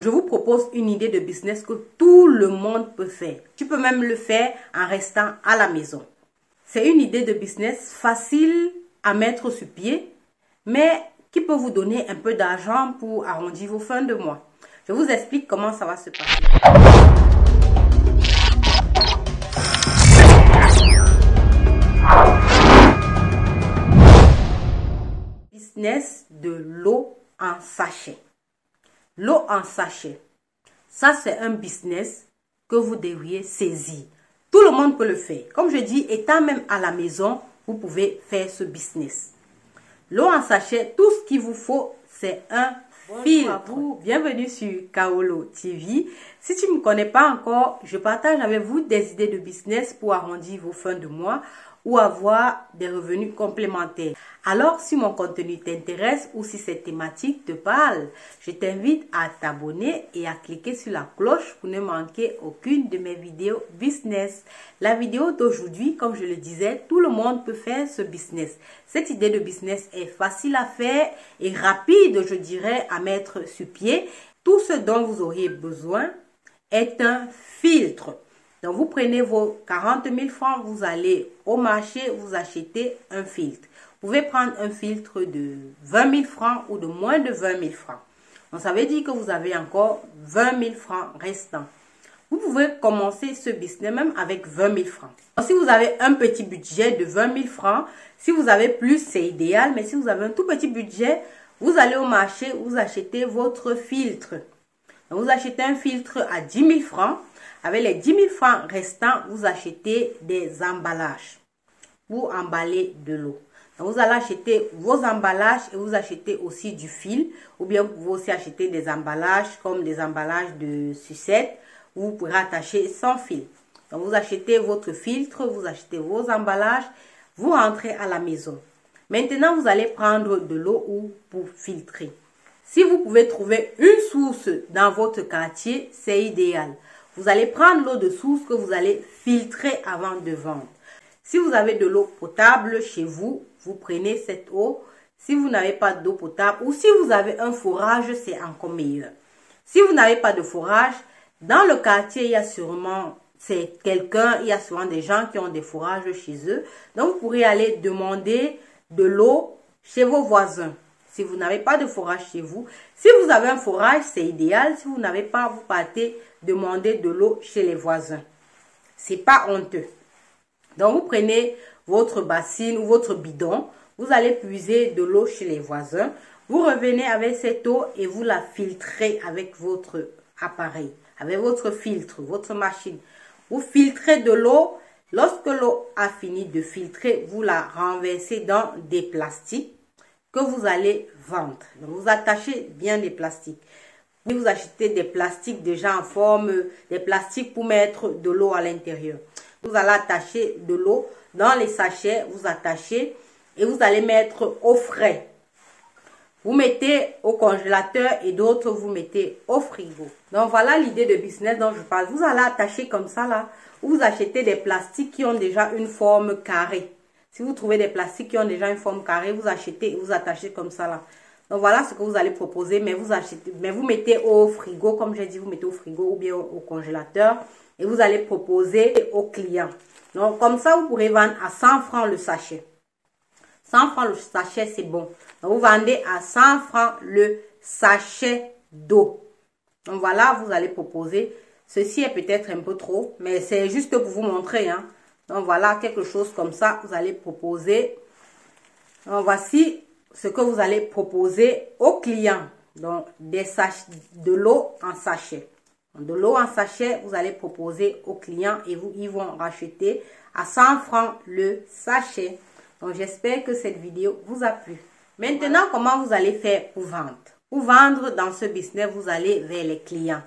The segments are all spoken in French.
Je vous propose une idée de business que tout le monde peut faire. Tu peux même le faire en restant à la maison. C'est une idée de business facile à mettre sur pied, mais qui peut vous donner un peu d'argent pour arrondir vos fins de mois. Je vous explique comment ça va se passer. Business de l'eau en sachet. L'eau en sachet, ça c'est un business que vous devriez saisir. Tout le monde peut le faire. Comme je dis, étant même à la maison, vous pouvez faire ce business. L'eau en sachet, tout ce qu'il vous faut, c'est un filtre. Bienvenue sur Kaolo TV. Si tu ne me connais pas encore, je partage avec vous des idées de business pour arrondir vos fins de mois ou avoir des revenus complémentaires. Alors, si mon contenu t'intéresse ou si cette thématique te parle, je t'invite à t'abonner et à cliquer sur la cloche pour ne manquer aucune de mes vidéos business. La vidéo d'aujourd'hui, comme je le disais, tout le monde peut faire ce business. Cette idée de business est facile à faire et rapide, je dirais, à mettre sur pied. Tout ce dont vous auriez besoin est un filtre. Donc, vous prenez vos 40 000 francs, vous allez au marché, vous achetez un filtre. Vous pouvez prendre un filtre de 20 000 francs ou de moins de 20 000 francs. Donc, ça veut dire que vous avez encore 20 000 francs restants. Vous pouvez commencer ce business même avec 20 000 francs. Donc, si vous avez un petit budget de 20 000 francs, si vous avez plus, c'est idéal. Mais si vous avez un tout petit budget, vous allez au marché, vous achetez votre filtre. Donc, vous achetez un filtre à 10 000 francs. Avec les 10 000 francs restants, vous achetez des emballages pour emballer de l'eau. Donc, vous allez acheter vos emballages et vous achetez aussi du fil. Ou bien vous pouvez aussi acheter des emballages comme des emballages de sucettes où vous pourrez attacher sans fil. Donc, vous achetez votre filtre, vous achetez vos emballages, vous rentrez à la maison. Maintenant, vous allez prendre de l'eau pour filtrer. Si vous pouvez trouver une source dans votre quartier, c'est idéal. Vous allez prendre l'eau de source que vous allez filtrer avant de vendre. Si vous avez de l'eau potable chez vous, vous prenez cette eau. Si vous n'avez pas d'eau potable ou si vous avez un forage, c'est encore meilleur. Si vous n'avez pas de forage, dans le quartier, il y a sûrement des gens qui ont des forages chez eux. Donc, vous pourrez aller demander de l'eau chez vos voisins. Si vous n'avez pas de forage chez vous, si vous avez un forage, c'est idéal. Si vous n'avez pas, vous partez demander de l'eau chez les voisins. C'est pas honteux. Donc, vous prenez votre bassine ou votre bidon. Vous allez puiser de l'eau chez les voisins. Vous revenez avec cette eau et vous la filtrez avec votre appareil, avec votre filtre, votre machine. Vous filtrez de l'eau. Lorsque l'eau a fini de filtrer, vous la renversez dans des plastiques que vous allez vendre. Donc, vous attachez bien les plastiques. Vous achetez des plastiques déjà en forme, des plastiques pour mettre de l'eau à l'intérieur. Vous allez attacher de l'eau dans les sachets, vous attachez et vous allez mettre au frais. Vous mettez au congélateur et d'autres vous mettez au frigo. Donc voilà l'idée de business dont je parle. Vous allez attacher comme ça là, vous achetez des plastiques qui ont déjà une forme carrée. Si vous trouvez des plastiques qui ont déjà une forme carrée, vous achetez et vous attachez comme ça là. Donc voilà ce que vous allez proposer, mais vous mettez au frigo, comme j'ai dit, vous mettez au frigo ou bien au congélateur et vous allez proposer aux clients. Donc comme ça, vous pourrez vendre à 100 francs le sachet. 100 francs le sachet, c'est bon. Donc vous vendez à 100 francs le sachet d'eau. Donc voilà, vous allez proposer. Ceci est peut-être un peu trop, mais c'est juste pour vous montrer, hein. Donc voilà, quelque chose comme ça, vous allez proposer. Donc voici ce que vous allez proposer aux clients. Donc de l'eau en sachet. De l'eau en sachet, vous allez proposer aux clients et ils vont racheter à 100 francs le sachet. Donc j'espère que cette vidéo vous a plu. Maintenant, comment vous allez faire pour vendre? Pour vendre dans ce business, vous allez vers les clients.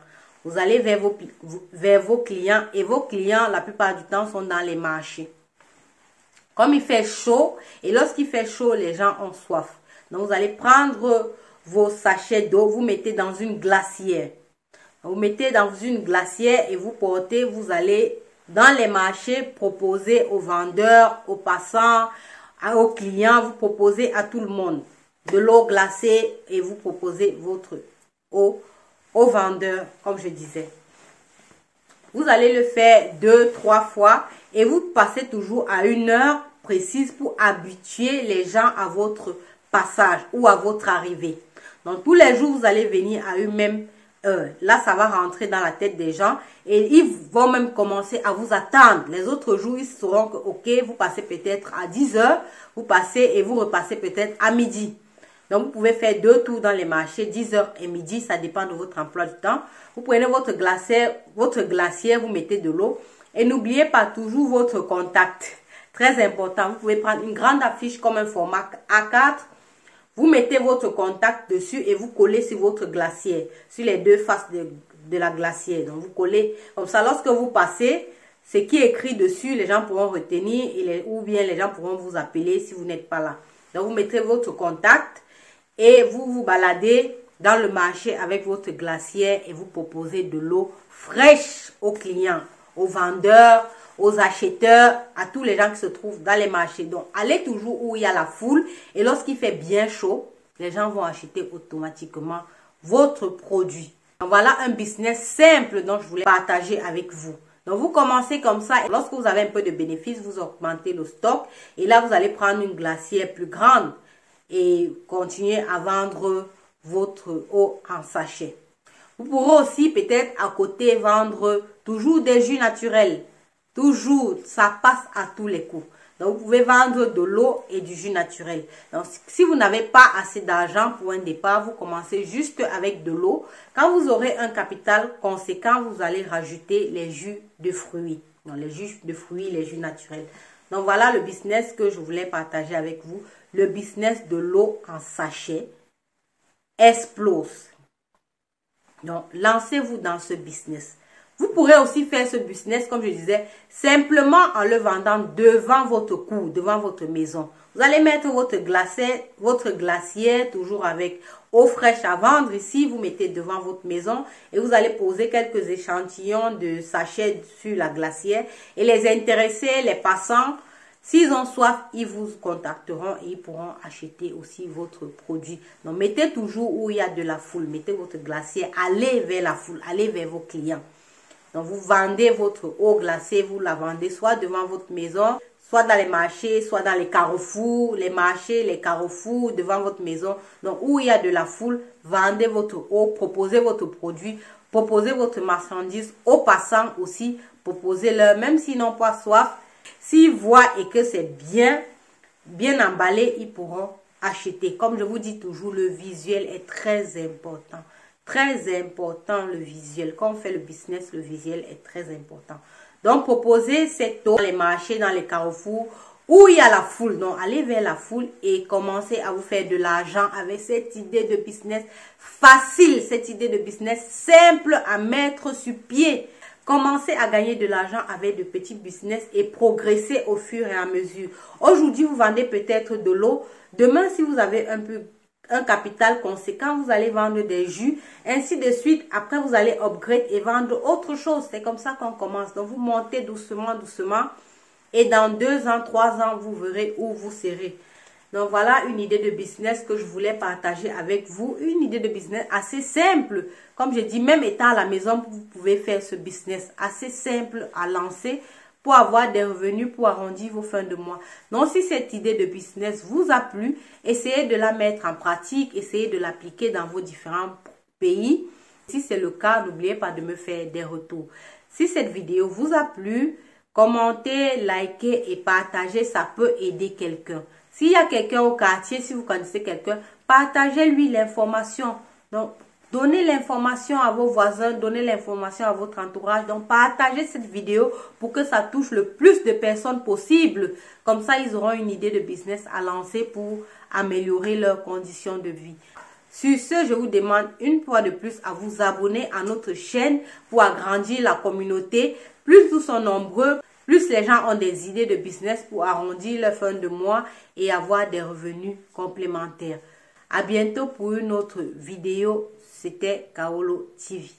Vous allez vers vos clients et vos clients, la plupart du temps, sont dans les marchés. Comme il fait chaud, et lorsqu'il fait chaud, les gens ont soif. Donc, vous allez prendre vos sachets d'eau, vous mettez dans une glacière. Vous mettez dans une glacière et vous portez, vous allez dans les marchés proposer aux vendeurs, aux passants, aux clients, vous proposez à tout le monde de l'eau glacée et vous proposez votre eau au vendeur, comme je disais. Vous allez le faire 2-3 fois et vous passez toujours à une heure précise pour habituer les gens à votre passage ou à votre arrivée. Donc, tous les jours, vous allez venir à une même heure. Là, ça va rentrer dans la tête des gens et ils vont même commencer à vous attendre. Les autres jours, ils sauront que, ok, vous passez peut-être à 10 heures, vous passez et vous repassez peut-être à midi. Donc, vous pouvez faire 2 tours dans les marchés, 10 heures et midi, ça dépend de votre emploi du temps. Vous prenez votre glacière, vous mettez de l'eau et n'oubliez pas toujours votre contact. Très important, vous pouvez prendre une grande affiche comme un format A4. Vous mettez votre contact dessus et vous collez sur votre glacière, sur les deux faces de la glacière. Donc, vous collez comme ça. Lorsque vous passez, ce qui est écrit dessus, les gens pourront retenir ou bien les gens pourront vous appeler si vous n'êtes pas là. Donc, vous mettez votre contact et vous vous baladez dans le marché avec votre glacière et vous proposez de l'eau fraîche aux clients, aux vendeurs, aux acheteurs, à tous les gens qui se trouvent dans les marchés. Donc, allez toujours où il y a la foule et lorsqu'il fait bien chaud, les gens vont acheter automatiquement votre produit. Donc, voilà un business simple dont je voulais partager avec vous. Donc, vous commencez comme ça et lorsque vous avez un peu de bénéfice, vous augmentez le stock et là, vous allez prendre une glacière plus grande et continuer à vendre votre eau en sachet. Vous pourrez aussi peut-être à côté vendre toujours des jus naturels. Toujours, ça passe à tous les coups. Donc, vous pouvez vendre de l'eau et du jus naturel. Donc, si vous n'avez pas assez d'argent pour un départ, vous commencez juste avec de l'eau. Quand vous aurez un capital conséquent, vous allez rajouter les jus de fruits. Donc, les jus de fruits, les jus naturels. Donc, voilà le business que je voulais partager avec vous. Le business de l'eau en sachet explose. Donc, lancez-vous dans ce business. Vous pourrez aussi faire ce business, comme je disais, simplement en le vendant devant votre cour, devant votre maison. Vous allez mettre votre glacière, toujours avec eau fraîche à vendre. Ici, vous mettez devant votre maison et vous allez poser quelques échantillons de sachets sur la glacière. Et les intéressés, les passants, s'ils ont soif, ils vous contacteront et ils pourront acheter aussi votre produit. Donc, mettez toujours où il y a de la foule. Mettez votre glacière, allez vers la foule, allez vers vos clients. Donc, vous vendez votre eau glacée, vous la vendez soit devant votre maison, soit dans les marchés, soit dans les carrefours, les marchés, les carrefours, devant votre maison. Donc, où il y a de la foule, vendez votre eau, proposez votre produit, proposez votre marchandise aux passants aussi, proposez-leur, même s'ils n'ont pas soif. S'ils voient et que c'est bien emballé, ils pourront acheter. Comme je vous dis toujours, le visuel est très important. Très important le visuel. Quand on fait le business, le visuel est très important. Donc, proposez cette eau dans les marchés, dans les carrefours, où il y a la foule. Donc, allez vers la foule et commencez à vous faire de l'argent avec cette idée de business facile, cette idée de business simple à mettre sur pied. Commencez à gagner de l'argent avec de petits business et progresser au fur et à mesure. Aujourd'hui, vous vendez peut-être de l'eau. Demain, si vous avez un capital conséquent, vous allez vendre des jus, ainsi de suite. Après, vous allez upgrade et vendre autre chose. C'est comme ça qu'on commence. Donc, vous montez doucement, doucement. Et dans 2 ans, 3 ans, vous verrez où vous serez. Donc, voilà une idée de business que je voulais partager avec vous. Une idée de business assez simple. Comme je dis, même étant à la maison, vous pouvez faire ce business assez simple à lancer pour avoir des revenus, pour arrondir vos fins de mois. Donc, si cette idée de business vous a plu, essayez de la mettre en pratique, essayez de l'appliquer dans vos différents pays. Si c'est le cas, n'oubliez pas de me faire des retours. Si cette vidéo vous a plu, commentez, likez et partagez, ça peut aider quelqu'un. S'il y a quelqu'un au quartier, si vous connaissez quelqu'un, partagez-lui l'information. Donc, donnez l'information à vos voisins, donnez l'information à votre entourage. Donc, partagez cette vidéo pour que ça touche le plus de personnes possible. Comme ça, ils auront une idée de business à lancer pour améliorer leurs conditions de vie. Sur ce, je vous demande une fois de plus à vous abonner à notre chaîne pour agrandir la communauté. Plus nous sommes nombreux, plus les gens ont des idées de business pour arrondir leur fin de mois et avoir des revenus complémentaires. À bientôt pour une autre vidéo. C'était Kaolo TV.